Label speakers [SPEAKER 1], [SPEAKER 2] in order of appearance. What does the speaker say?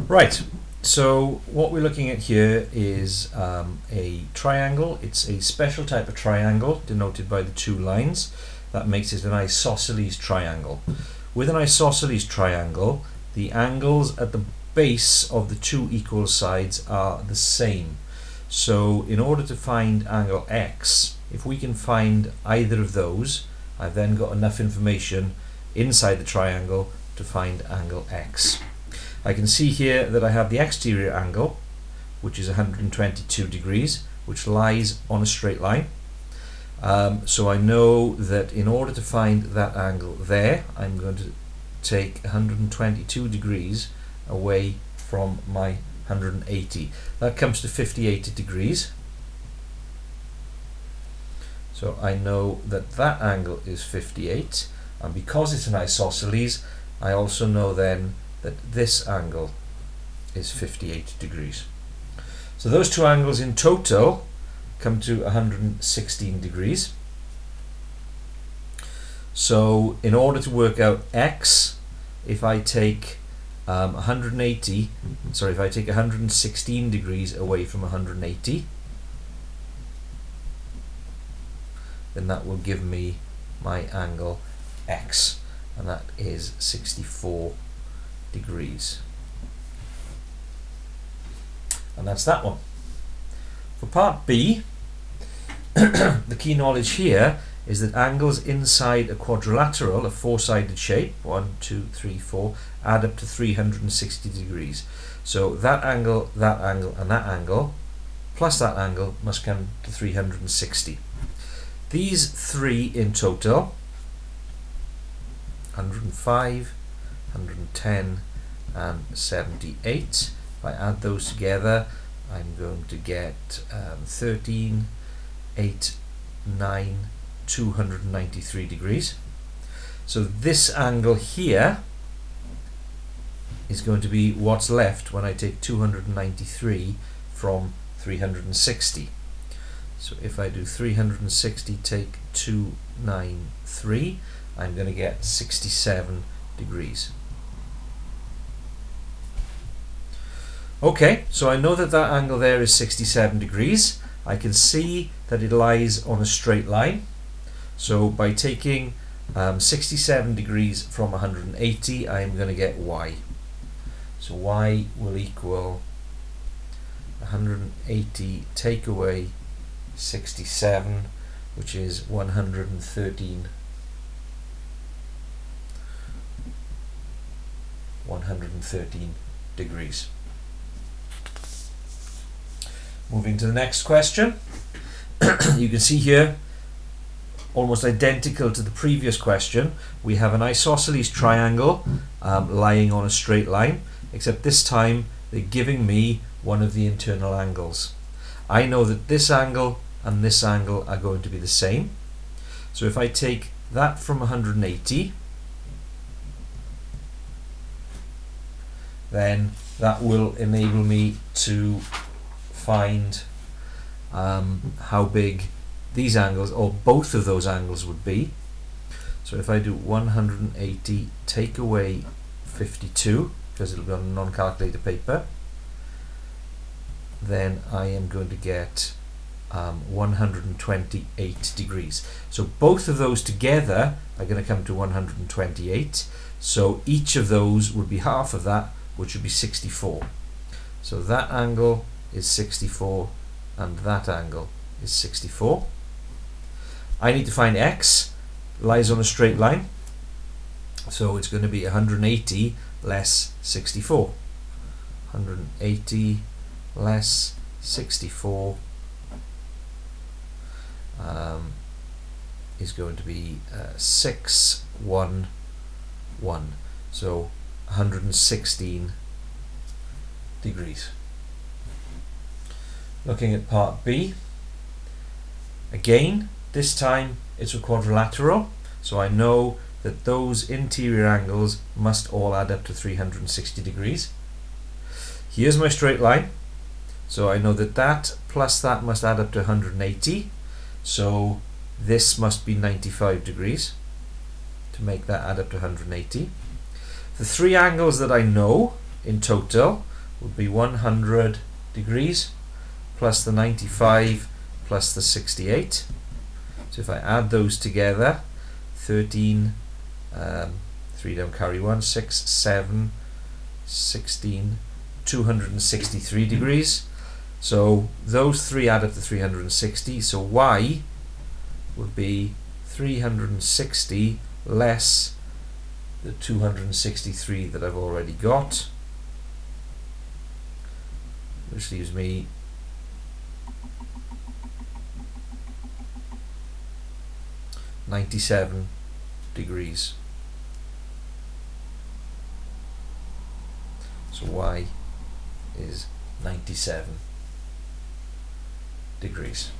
[SPEAKER 1] Right, so what we're looking at here is a triangle. It's a special type of triangle denoted by the two lines. That makes it an isosceles triangle. With an isosceles triangle, the angles at the base of the two equal sides are the same. So in order to find angle X, if we can find either of those, I've then got enough information inside the triangle to find angle X. I can see here that I have the exterior angle, which is 122 degrees, which lies on a straight line. So I know that in order to find that angle there, I'm going to take 122 degrees away from my 180. That comes to 58 degrees. So I know that that angle is 58, and because it's an isosceles, I also know then that this angle is 58 degrees. So those two angles in total come to 116 degrees. So in order to work out X, if I take 116 degrees away from 180, then that will give me my angle X, and that is 64 degrees. And that's that one. For part B, the key knowledge here is that angles inside a quadrilateral, a four-sided shape, 1, 2, 3, 4, add up to 360 degrees. So that angle, and that angle, plus that angle must come to 360. These three in total, 105, 110 and 78. If I add those together, I'm going to get 13, 8, 9, 293 degrees. So this angle here is going to be what's left when I take 293 from 360. So if I do 360 take 293, I'm going to get 67 degrees. Okay, so I know that that angle there is 67 degrees. I can see that it lies on a straight line. So by taking 67 degrees from 180, I am going to get Y. So Y will equal 180 take away 67, which is 113 degrees. Moving to the next question. You can see here, almost identical to the previous question, we have an isosceles triangle lying on a straight line, except this time they're giving me one of the internal angles. I know that this angle and this angle are going to be the same. So if I take that from 180, then that will enable me to find how big these angles, or both of those angles, would be. So if I do 180 take away 52, because it'll be on non-calculator paper, then I am going to get 128 degrees. So both of those together are going to come to 128. So each of those would be half of that, which would be 64. So that angle is 64 and that angle is 64. I need to find X. Lies on a straight line, so it's going to be 180 less 64. 180 less 64 is going to be 611, so 116 degrees. Looking at part B, again this time it's a quadrilateral, so I know that those interior angles must all add up to 360 degrees. Here's my straight line, so I know that that plus that must add up to 180, so this must be 95 degrees to make that add up to 180. The three angles that I know in total would be 100 degrees plus the 95 plus the 68. So if I add those together, 13, 3 down, carry 1, 6, 7, 16, 263 degrees. So those three add up to 360. So y would be 360 less the 263 that I've already got, which leaves me 97 degrees. So y is 97 degrees.